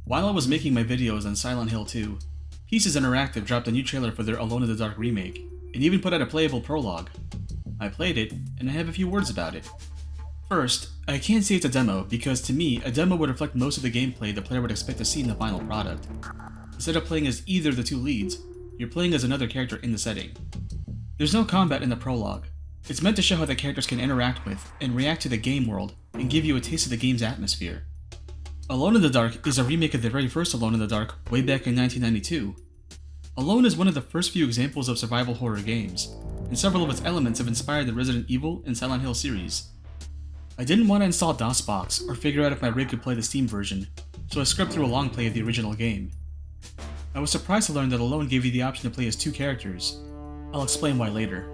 While I was making my videos on Silent Hill 2, Pieces Interactive dropped a new trailer for their Alone in the Dark remake, and even put out a playable prologue. I played it, and I have a few words about it. First, I can't say it's a demo because to me, a demo would reflect most of the gameplay the player would expect to see in the final product. Instead of playing as either of the two leads, you're playing as another character in the setting. There's no combat in the prologue. It's meant to show how the characters can interact with and react to the game world and give you a taste of the game's atmosphere. Alone in the Dark is a remake of the very first Alone in the Dark way back in 1992. Alone is one of the first few examples of survival horror games, and several of its elements have inspired the Resident Evil and Silent Hill series. I didn't want to install DOSBox or figure out if my rig could play the Steam version, so I scrubbed through a long play of the original game. I was surprised to learn that Alone gave you the option to play as two characters. I'll explain why later.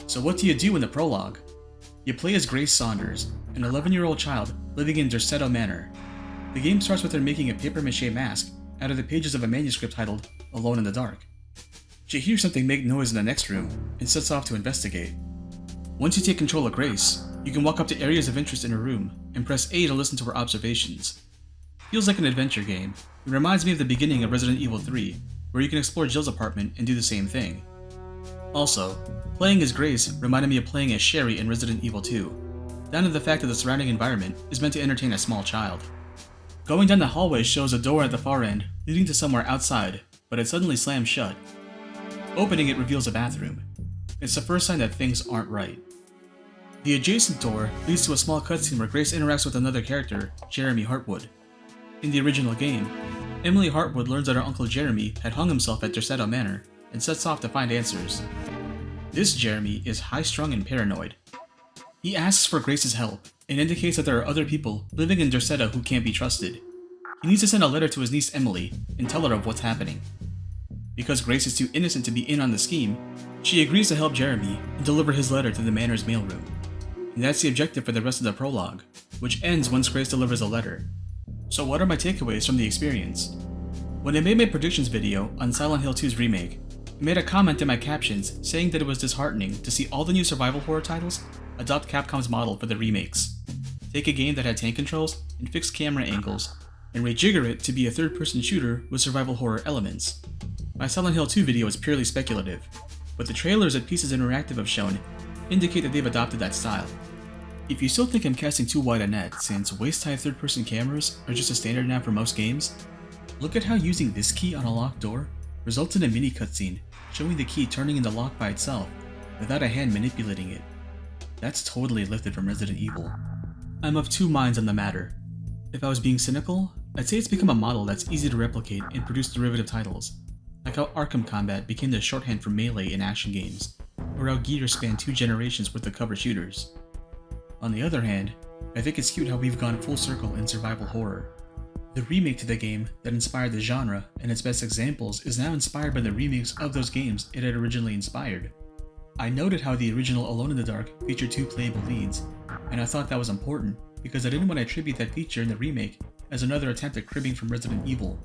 So what do you do in the prologue? You play as Grace Saunders, an 11-year-old child living in Derceto Manor. The game starts with her making a papier-mâché mask out of the pages of a manuscript titled Alone in the Dark. She hears something make noise in the next room and sets off to investigate. Once you take control of Grace, you can walk up to areas of interest in her room and press A to listen to her observations. Feels like an adventure game. It reminds me of the beginning of Resident Evil 3, where you can explore Jill's apartment and do the same thing. Also, playing as Grace reminded me of playing as Sherry in Resident Evil 2, down to the fact that the surrounding environment is meant to entertain a small child. Going down the hallway shows a door at the far end leading to somewhere outside, but it suddenly slams shut. Opening it reveals a bathroom. It's the first sign that things aren't right. The adjacent door leads to a small cutscene where Grace interacts with another character, Jeremy Hartwood. In the original game, Emily Hartwood learns that her uncle Jeremy had hung himself at Derceto Manor and sets off to find answers. This Jeremy is high-strung and paranoid. He asks for Grace's help and indicates that there are other people living in Derceto who can't be trusted. He needs to send a letter to his niece Emily and tell her of what's happening. Because Grace is too innocent to be in on the scheme, she agrees to help Jeremy and deliver his letter to the manor's mailroom. And that's the objective for the rest of the prologue, which ends once Grace delivers a letter. So what are my takeaways from the experience? When I made my predictions video on Silent Hill 2's remake, I made a comment in my captions saying that it was disheartening to see all the new survival horror titles adopt Capcom's model for the remakes. Take a game that had tank controls and fixed camera angles, and rejigger it to be a third-person shooter with survival horror elements. My Silent Hill 2 video is purely speculative, but the trailers that Pieces Interactive have shown indicate that they've adopted that style. If you still think I'm casting too wide a net since waist-high third-person cameras are just a standard now for most games, look at how using this key on a locked door results in a mini cutscene showing the key turning in the lock by itself without a hand manipulating it. That's totally lifted from Resident Evil. I'm of two minds on the matter. If I was being cynical, I'd say it's become a model that's easy to replicate and produce derivative titles, like how Arkham Combat became the shorthand for Melee in action games, or how Gear spanned 2 generations worth of cover shooters. On the other hand, I think it's cute how we've gone full circle in survival horror. The remake to the game that inspired the genre and its best examples is now inspired by the remakes of those games it had originally inspired. I noted how the original Alone in the Dark featured 2 playable leads, and I thought that was important because I didn't want to attribute that feature in the remake as another attempt at cribbing from Resident Evil.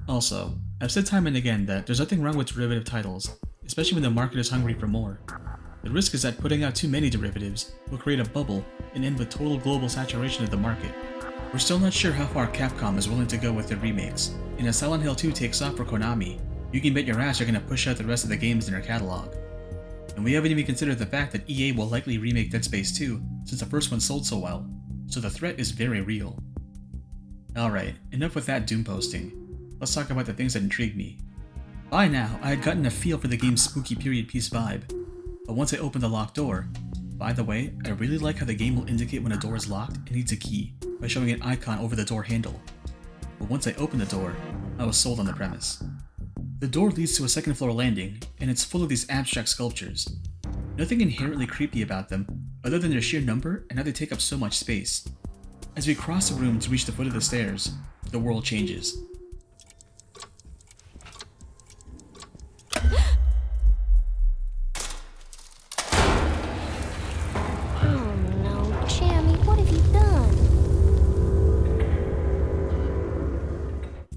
Also, I've said time and again that there's nothing wrong with derivative titles, especially when the market is hungry for more. The risk is that putting out too many derivatives will create a bubble and end with total global saturation of the market. We're still not sure how far Capcom is willing to go with their remakes, and as Silent Hill 2 takes off for Konami, you can bet your ass they're going to push out the rest of the games in their catalog. And we haven't even considered the fact that EA will likely remake Dead Space 2 since the first one sold so well, so the threat is very real. Alright, enough with that doom posting. Let's talk about the things that intrigue me. By now, I had gotten a feel for the game's spooky period piece vibe, but once I opened the locked door, by the way, I really like how the game will indicate when a door is locked and needs a key by showing an icon over the door handle. But once I opened the door, I was sold on the premise. The door leads to a second floor landing, and it's full of these abstract sculptures. Nothing inherently creepy about them, other than their sheer number and how they take up so much space. As we cross the room to reach the foot of the stairs, the world changes.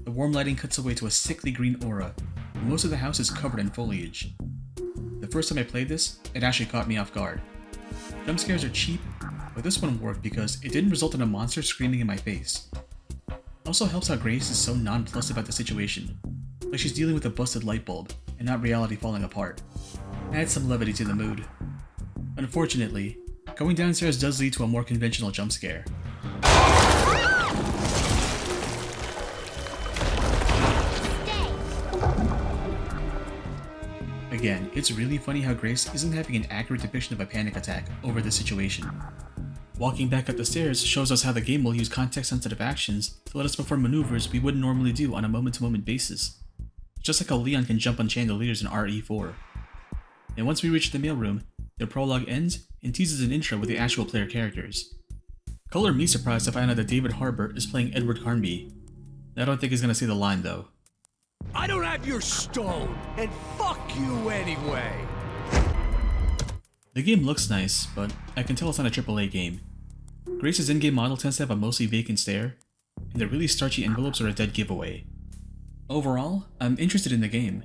The warm lighting cuts away to a sickly green aura, and most of the house is covered in foliage. The first time I played this, it actually caught me off guard. Jump scares are cheap, but this one worked because it didn't result in a monster screaming in my face. Also helps how Grace is so nonplussed about the situation, like she's dealing with a busted light bulb and not reality falling apart. Adds some levity to the mood. Unfortunately, going downstairs does lead to a more conventional jump scare. Again, it's really funny how Grace isn't having an accurate depiction of a panic attack over this situation. Walking back up the stairs shows us how the game will use context-sensitive actions to let us perform maneuvers we wouldn't normally do on a moment-to-moment basis. Just like how Leon can jump on chandeliers in RE4. And once we reach the mailroom, the prologue ends and teases an intro with the actual player characters. Color me surprised to find out that David Harbour is playing Edward Carnby. I don't think he's gonna say the line though. I don't have your stone, and fuck you anyway! The game looks nice, but I can tell it's not a AAA game. Grace's in-game model tends to have a mostly vacant stare, and the really starchy envelopes are a dead giveaway. Overall, I'm interested in the game.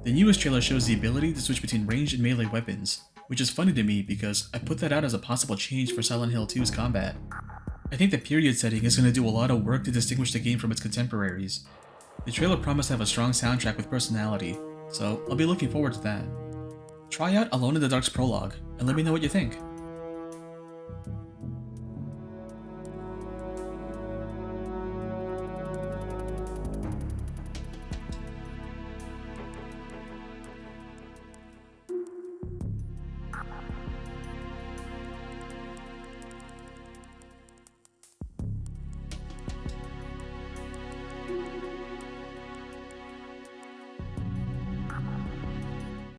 The newest trailer shows the ability to switch between ranged and melee weapons, which is funny to me because I put that out as a possible change for Silent Hill 2's combat. I think the period setting is going to do a lot of work to distinguish the game from its contemporaries. The trailer promised to have a strong soundtrack with personality, so I'll be looking forward to that. Try out Alone in the Dark's Prologue, and let me know what you think.